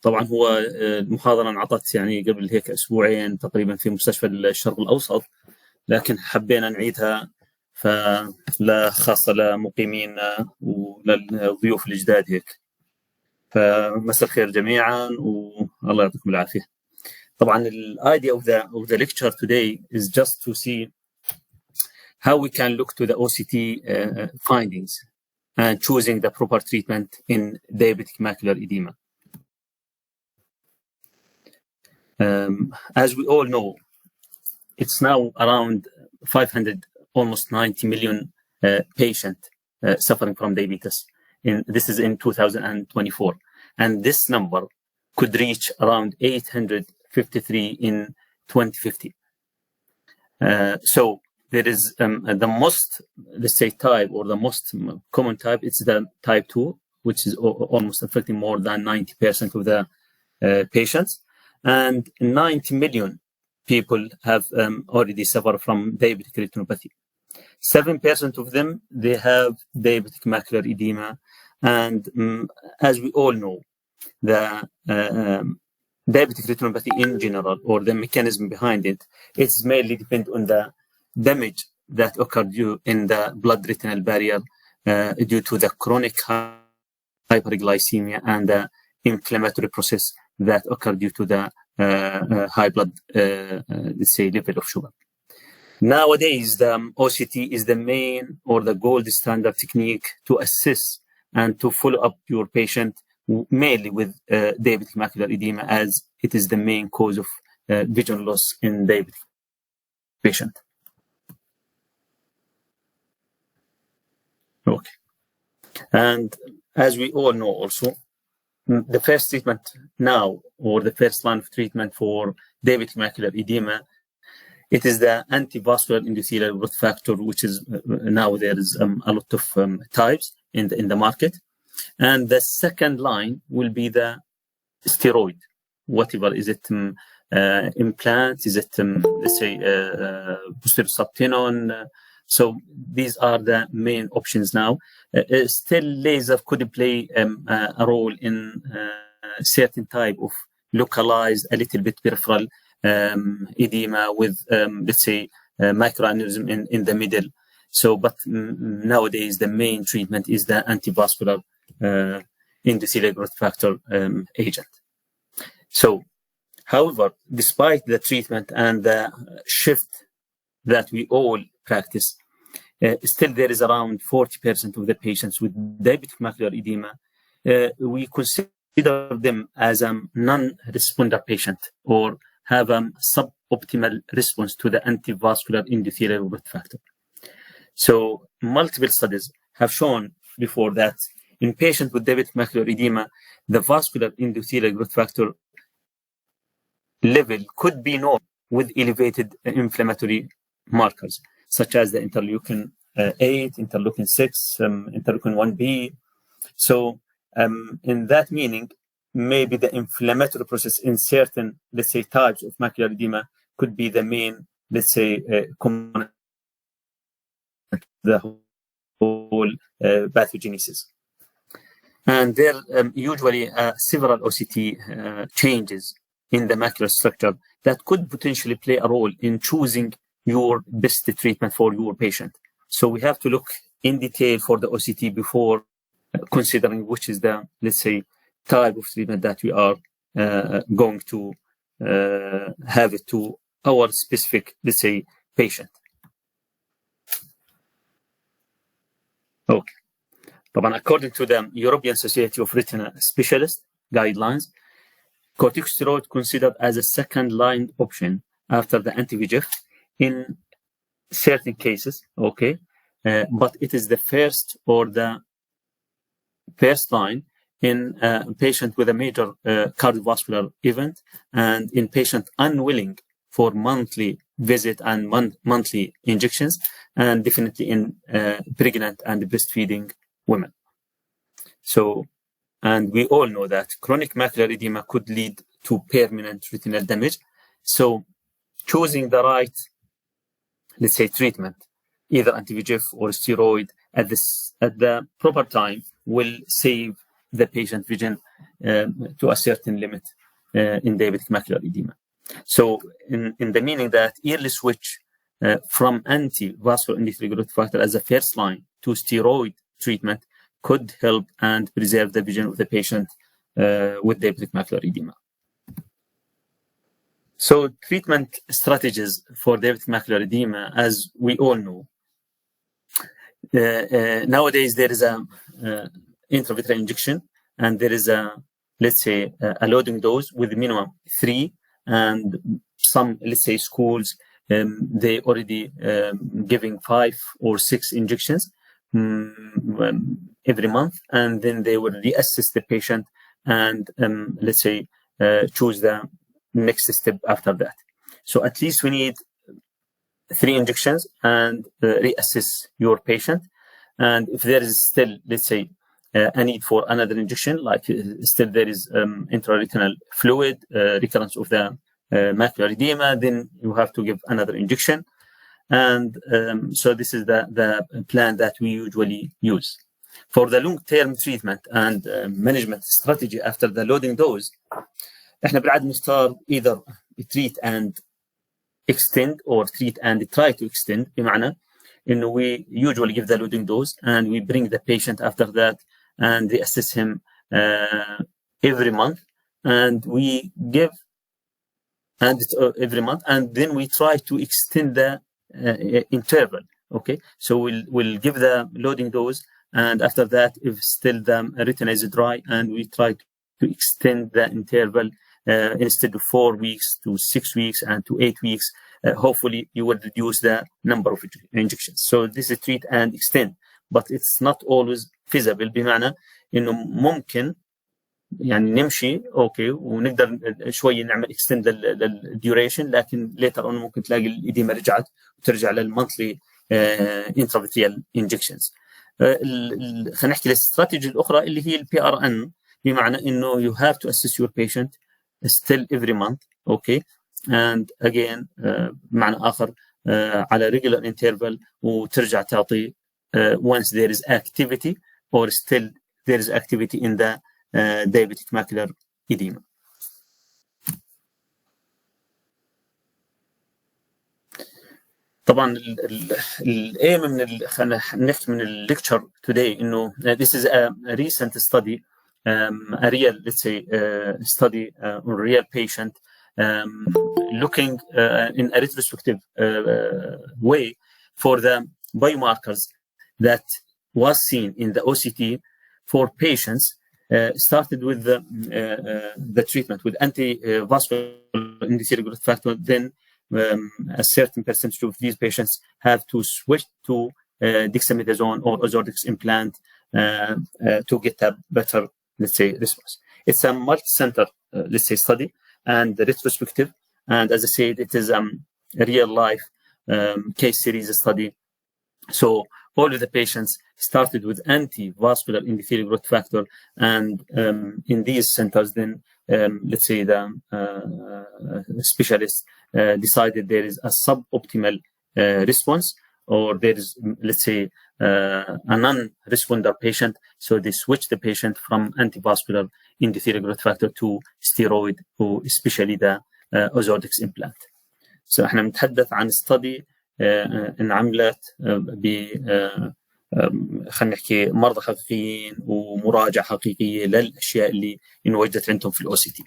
طبعا هو المحاضرة انعطت يعني قبل هيك أسبوعين تقريبا في مستشفى الشرق الأوسط، لكن حبينا نعيدها خاصة لمقيمينا وللضيوف الجداد هيك. فمساء الخير جميعا والله يعطيكم العافية. طبعا the idea of the lecture today is just to see how we can look to the OCT findings and choosing the proper treatment in diabetic macular edema. As we all know, it's now around 500, almost 90 million patients suffering from diabetes. This is in 2024. And this number could reach around 853 in 2050. So there is the most, let's say, type, or the most common type, it's the type 2, which is almost affecting more than 90% of the patients. And 90 million people have already suffered from diabetic retinopathy. 7% of them, they have diabetic macular edema. And as we all know, the diabetic retinopathy in general, or the mechanism behind it, it's mainly depend on the damage that occurred in the blood-retinal barrier due to the chronic hyperglycemia and the inflammatory process that occurred due to the high blood, let's say, level of sugar. Nowadays, the OCT is the main or the gold standard technique to assess and to follow up your patient, mainly with diabetic macular edema, as it is the main cause of vision loss in diabetic patient. Okay. And as we all know also, the first treatment now, or the first line of treatment for diabetic macular edema, it is the antivascular endothelial growth factor, which is now there is a lot of types in the market. And the second line will be the steroid, whatever. Is it implants? Is it, let's say, busulfan? So these are the main options now. Still, laser could play a role in certain type of localized, a little bit peripheral edema with, let's say, microaneurysm in the middle. So, but nowadays the main treatment is the antivascular endothelial growth factor agent. So, however, despite the treatment and the shift that we all practice, still there is around 40% of the patients with diabetic macular edema. We consider them as a non-responder patient or have a suboptimal response to the antivascular endothelial growth factor. So multiple studies have shown before that in patients with diabetic macular edema, the vascular endothelial growth factor level could be normal with elevated inflammatory markers, such as the interleukin 8, interleukin 6, interleukin 1b. So in that meaning, maybe the inflammatory process in certain, let's say, types of macular edema could be the main, let's say, component of the whole pathogenesis. And there usually several OCT changes in the macular structure that could potentially play a role in choosing your best treatment for your patient. So we have to look in detail for the OCT before considering which is the, let's say, type of treatment that we are going to have it to our specific, let's say, patient. Okay. But according to the European Society of Retina Specialists guidelines, corticosteroid considered as a second-line option after the anti-VEGF in certain cases, okay, but it is the first or the first line in a patient with a major cardiovascular event and in patient unwilling for monthly visit and monthly injections, and definitely in pregnant and breastfeeding women. So, and we all know that chronic macular edema could lead to permanent retinal damage. So choosing the right, let's say, treatment, either anti-VEGF or steroid at the proper time will save the patient vision to a certain limit in diabetic macular edema. So in the meaning that early switch from anti-vascular endothelial growth factor as a first line to steroid treatment could help and preserve the vision of the patient with diabetic macular edema. So treatment strategies for diabetic macular edema, as we all know, nowadays there is a intravitreal injection, and there is a, let's say, a loading dose with minimum 3, and some, let's say, schools, they already giving 5 or 6 injections every month, and then they will reassess the patient and, let's say, choose the next step after that. So at least we need 3 injections and reassess your patient. And if there is still, let's say, a need for another injection, like still there is intraretinal fluid, recurrence of the macular edema, then you have to give another injection. And so this is the plan that we usually use. For the long-term treatment and management strategy after the loading dose, احنا بالعادة نختار either treat and extend or treat and try to extend. بمعنى إنه we usually give the loading dose and we bring the patient after that and they assess him every month, and we give and every month, and then we try to extend the interval. Okay, so we'll give the loading dose, and after that, if still the retina is dry, and we try to extend the interval instead of 4 weeks to 6 weeks and to 8 weeks. Hopefully, you will reduce the number of injections. So this is treat and extend, but it's not always feasible. بمعنى إنه ممكن يعني نمشي أوكي ونقدر شوية نعمل extend للduration، لكن later on ممكن تلاقي الإديمة رجعت وترجع للمونثلي intravitreal injections. خلينا نحكي الاستراتيجي الأخرى اللي هي PRN، بمعنى إنه you have to assess your patient still every month. Okay, and again معنى آخر على regular interval وترجع تعطي once there is activity or still there is activity in the diabetic macular edema. طبعا الايم من خلينا نحكي من الليكتشر today انه this is a recent study, a real, let's say, study on real patient, looking in a retrospective way for the biomarkers that was seen in the OCT for patients started with the treatment with anti-vascular endothelial growth factor. Then a certain percentage of these patients have to switch to dexamethasone or ozordex implant to get a better, let's say, response. It's a multi-center, let's say, study and retrospective. And as I said, it is a real life case series study. So all of the patients started with anti-vascular endothelial growth factor, and in these centers, then let's say the specialists decided there is a suboptimal response, or there is, let's say, a non-responder patient. So they switched the patient from anti-vascular endothelial growth factor to steroid, or especially the ozordex implant. So احنا بنتحدث عن study انعملت خلينا نحكي مرضى حقيقيين ومراجعة حقيقية للأشياء اللي انوجدت عندهم في الOCT.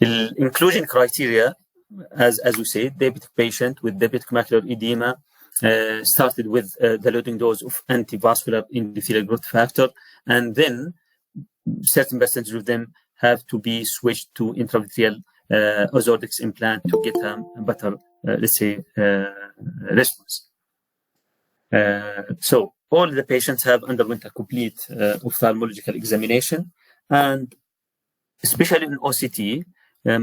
The inclusion criteria, as we said, diabetic patient with diabetic macular edema started with the loading dose of anti-vascular endothelial growth factor, and then certain percentage of them have to be switched to intravitreal ozordex implant to get a better, let's say, response. So all the patients have underwent a complete ophthalmological examination, and especially in OCT, a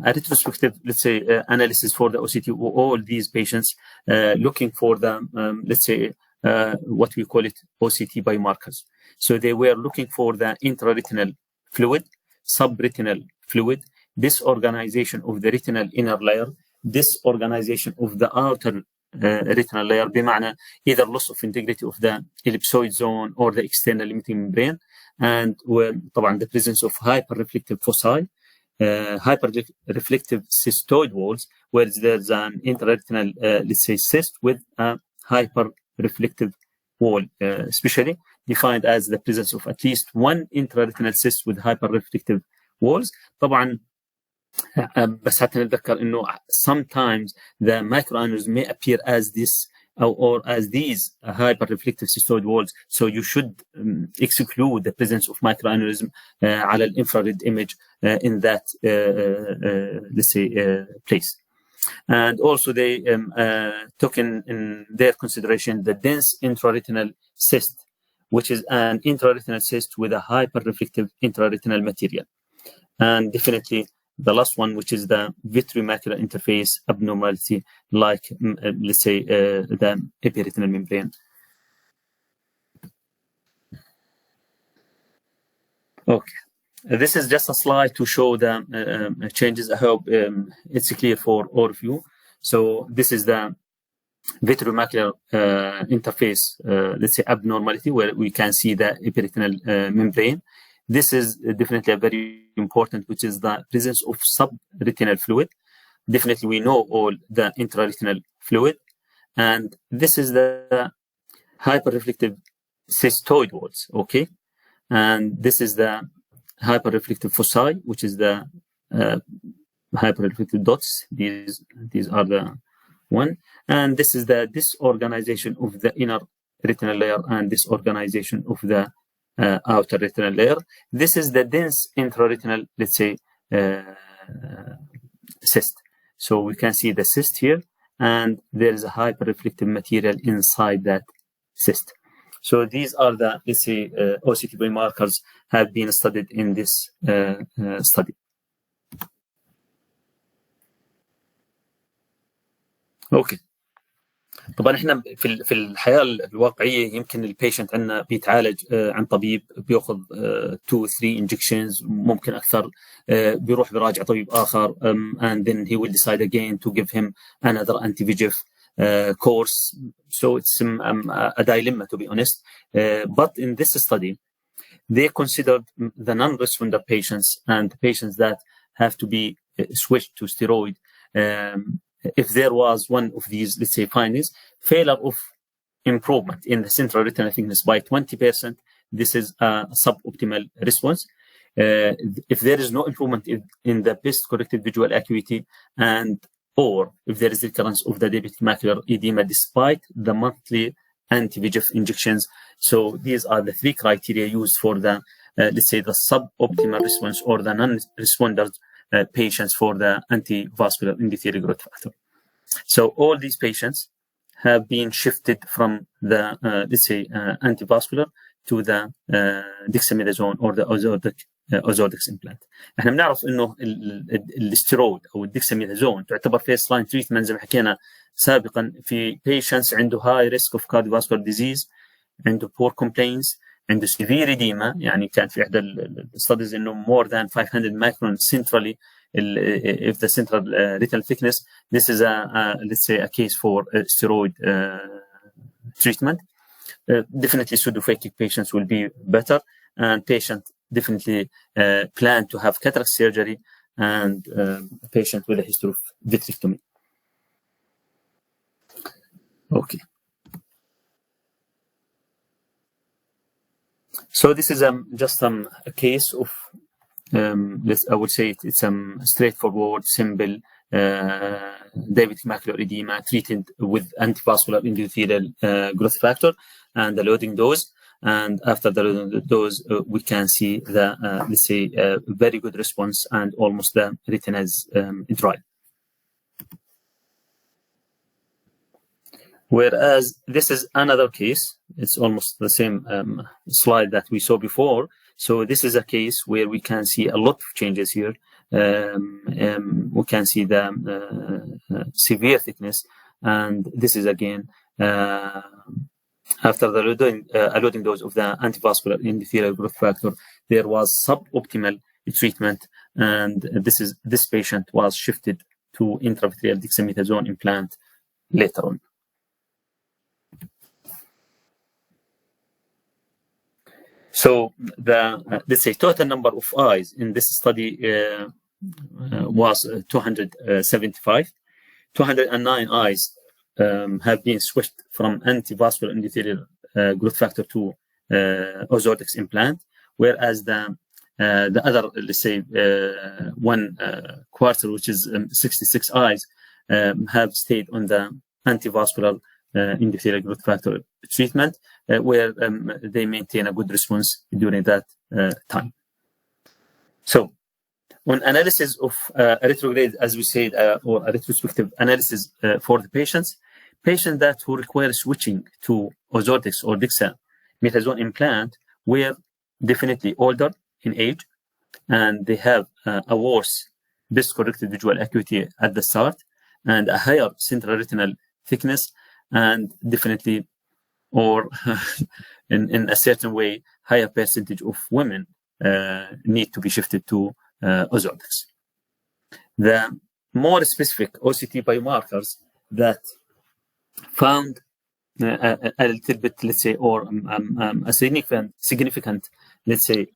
retrospective, let's say, analysis for the OCT, all these patients looking for the, let's say, what we call it OCT biomarkers. So they were looking for the intraretinal fluid, subretinal fluid, disorganization of the retinal inner layer, disorganization of the outer retinal layer بمعنى either loss of integrity of the ellipsoid zone or the external limiting membrane, and طبعا the presence of hyperreflective foci, hyperreflective cystoid walls, where there's an intraretinal, let's say, cyst with a hyperreflective wall, especially defined as the presence of at least one intraretinal cyst with hyperreflective walls. طبعا بس حتى نتذكر انه sometimes the microaneurysm may appear as this or as these hyperreflective cystoid walls, so you should exclude the presence of microaneurysm على infrared image in that let's say place. And also they took in their consideration the dense intraretinal cyst, which is an intraretinal cyst with a hyperreflective intraretinal material, and definitely the last one, which is the vitreomacular interface abnormality, like let's say the epiretinal membrane. Okay, this is just a slide to show the changes. I hope it's clear for all of you. So this is the vitreomacular interface, let's say abnormality, where we can see the epiretinal membrane. This is definitely a very important, which is the presence of subretinal fluid. Definitely, we know all the intraretinal fluid, and this is the hyperreflective cystoid walls. Okay, and this is the hyperreflective foci, which is the hyperreflective dots. These are the one, and this is the disorganization of the inner retinal layer and disorganization of the outer retinal layer. This is the dense intraretinal, let's say, cyst. So we can see the cyst here, and there is a hyperreflective material inside that cyst. So these are the, let's say, OCT markers have been studied in this study. Okay. طبعا احنا في الحياه الواقعيه يمكن البيشنت عندنا بيتعالج عن طبيب بياخذ 2-3 injections ممكن اكثر, بيروح براجع طبيب اخر, and then he will decide again to give him another anti-VEGF course. So it's a dilemma, to be honest. But in this study, they considered the non-responder patients and the patients that have to be switched to steroid. If there was one of these, let's say, findings, failure of improvement in the central retinal thickness by 20%, this is a suboptimal response. If there is no improvement in the best corrected visual acuity, and or if there is recurrence of the diabetic macular edema despite the monthly anti-VEGF injections. So these are the three criteria used for the, let's say, the suboptimal response or the non-responders patients for the anti-vascular endothelial growth factor. So all these patients have been shifted from the, let's say, anti-vascular to the dexamethasone or the ozordex implant. احنا بنعرف انه الاستيرويد او الدكساميثازون تعتبر فيرست لاين تريتمنت زي ما حكينا سابقا في patients عنده high risk of cardiovascular disease, عنده poor complaints, عنده severe edema. يعني كان في احدى الستاديز انه more than 500 micron centrally if the central retinal thickness. This is a let's say a case for steroid treatment. Definitely pseudophakic patients will be better, and patient definitely plan to have cataract surgery, and a patient with a history of vitrectomy. Okay. So this is just a case of, I would say it's straightforward, simple diabetic macular edema treated with antivascular endothelial growth factor and the loading dose. And after the loading dose, we can see the, let's say, very good response, and almost the retina is dry. Whereas this is another case, it's almost the same slide that we saw before. So this is a case where we can see a lot of changes here. We can see the severe thickness, and this is again after the loading dose of the antivascular endothelial growth factor. There was suboptimal treatment, and this patient was shifted to intravitreal dexamethasone implant later on. So the let's say total number of eyes in this study was 275. 209 eyes have been switched from antivascular endothelial growth factor to orthotics implant, whereas the other, let's say, one quarter, which is 66 eyes, have stayed on the antivascular endothelial growth factor treatment, where they maintain a good response during that time. So, on analysis of retrograde, as we said, or a retrospective analysis for the patients that who require switching to orthotics or dexamethasone implant were definitely older in age, and they have a worse best-corrected visual acuity at the start, and a higher central retinal thickness, and definitely, or in a certain way, higher percentage of women need to be shifted to orthotics. The more specific OCT biomarkers that found a little bit, let's say, or a significant, let's say,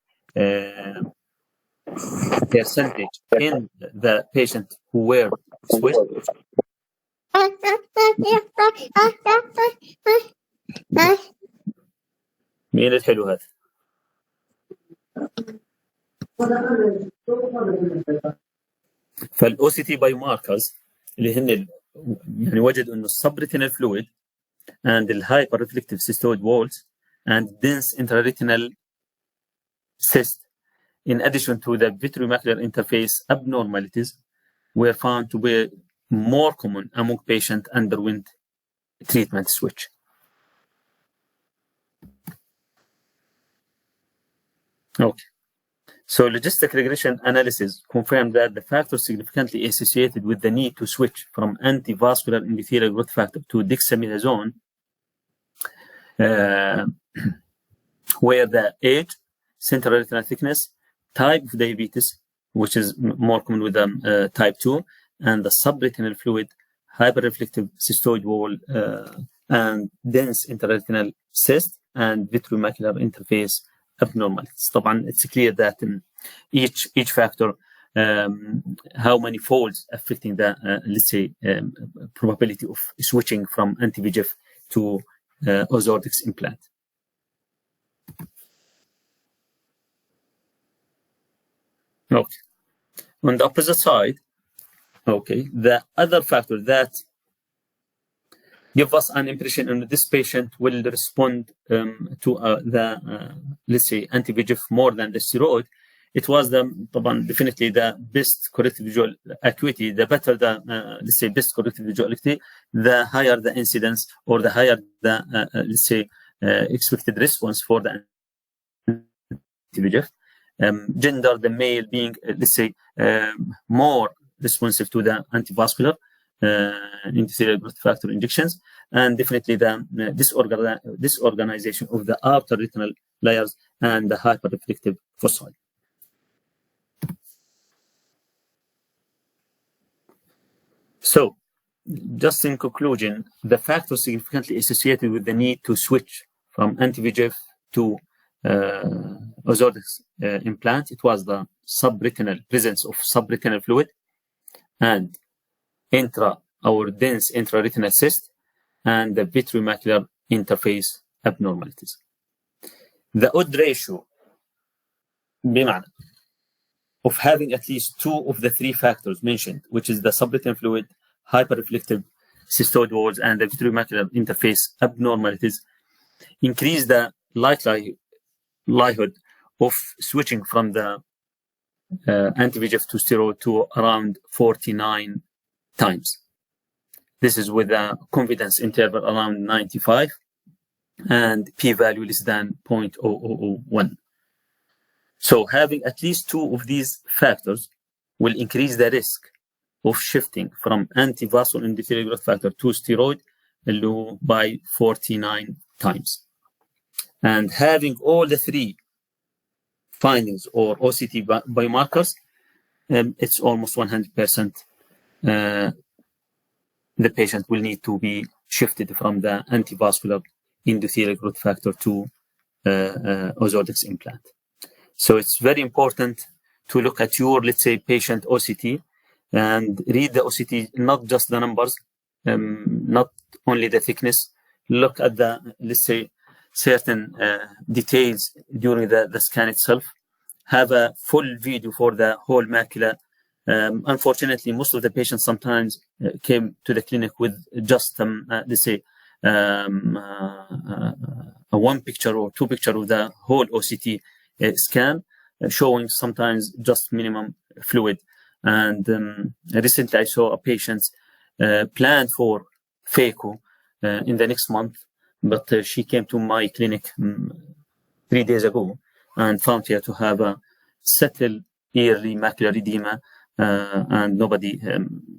percentage in the patient who were switched. مين الحلو هذا؟ فالاو سي تي باي ماركرز اللي هن يعني وجدوا انه السبريتينال فلويد and the hyperreflective cystoid walls and dense intraretinal cyst, in addition to the vitreomacular interface abnormalities, were found to be more common among patients underwent treatment switch. Okay. So logistic regression analysis confirmed that the factors significantly associated with the need to switch from antivascular endothelial growth factor to dexamethasone were the age, central retinal thickness, type of diabetes, which is more common with type 2, and the subretinal fluid, hyperreflective cystoid wall, and dense intraretinal cyst, and vitreomacular interface abnormalities. طبعا it's clear that each factor how many folds affecting the let's say probability of switching from anti-VEGF to orthotics implant. Okay. On the opposite side, okay, the other factor that give us an impression that this patient will respond to let's say anti-VEGF more than the steroid. It was definitely the best corrected visual acuity. The better the let's say best corrected visual acuity, the higher the incidence or the higher the let's say expected response for the anti-VEGF. Gender, the male being let's say more responsive to the antivascular endothelial growth factor injections, and definitely the disorganization of the outer retinal layers and the hyperreflective foci. So, just in conclusion, the factors significantly associated with the need to switch from anti-VEGF to orthotics implant, it was the presence of subretinal fluid and dense intraretinal cyst, and the vitreomacular interface abnormalities. The odd ratio بمعنى of having at least two of the three factors mentioned, which is the subretinal fluid, hyperreflective cystoid walls, and the vitreomacular interface abnormalities, increase the likelihood of switching from the anti-VEGF to steroid to around 49 times. This is with a confidence interval around 95 and p-value less than 0.0001. So having at least two of these factors will increase the risk of shifting from antivascular endothelial growth factor to steroid by 49 times. And having all the three findings or OCT biomarkers, it's almost 100% the patient will need to be shifted from the antivascular endothelial growth factor to Ozordex implant. So it's very important to look at your, let's say, patient OCT and read the OCT, not just the numbers, not only the thickness. Look at the, let's say, certain details during the scan itself. Have a full video for the whole macula. Unfortunately, most of the patients sometimes came to the clinic with just, let's say, a one picture or two picture of the whole OCT scan, showing sometimes just minimum fluid. And recently I saw a patient planned for phaco in the next month, but she came to my clinic 3 days ago and found her to have a settled early macular edema, and nobody,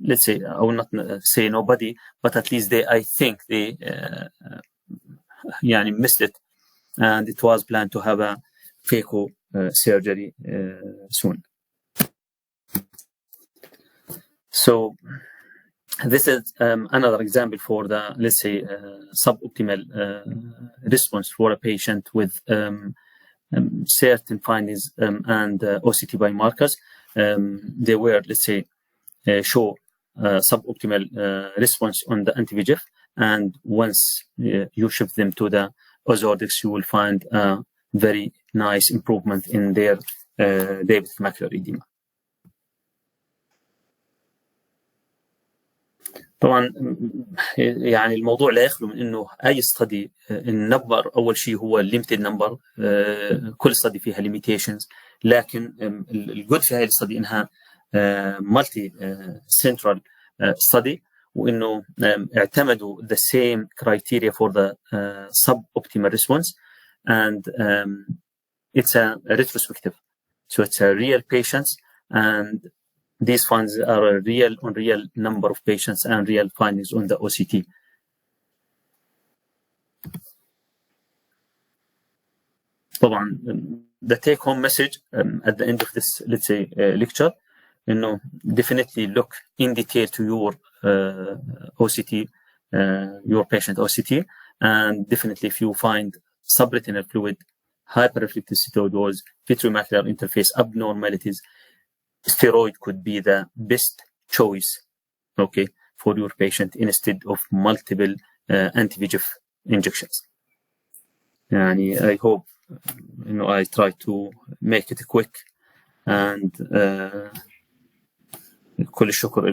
let's say, I will not say nobody, but at least I think they missed it, and it was planned to have a phaco surgery soon. So this is another example for the, let's say, suboptimal response for a patient with certain findings and OCT biomarkers. They were, let's say, show suboptimal response on the anti-VEGF, and once you shift them to the Ozordex, you will find a very nice improvement in their diabetic macular edema. طبعا يعني الموضوع لا يخلو من انه اي ستدي النمبر اول شيء هو limited number. كل ستدي فيها limitations، لكن الجود في هذه الستدي انها multi central study، وانه اعتمدوا the same criteria for the suboptimal response، and it's a retrospective, so it's a real patients, and these findings are a real number of patients and real findings on the OCT. طبعا the take home message at the end of this, let's say, lecture, definitely look in detail to your OCT, your patient OCT, and definitely if you find subretinal fluid, hyperreflective pseudoids, vitreomacular interface abnormalities, steroid could be the best choice, okay, for your patient instead of multiple anti-VEGF injections. And I hope I try to make it quick, and كل الشكر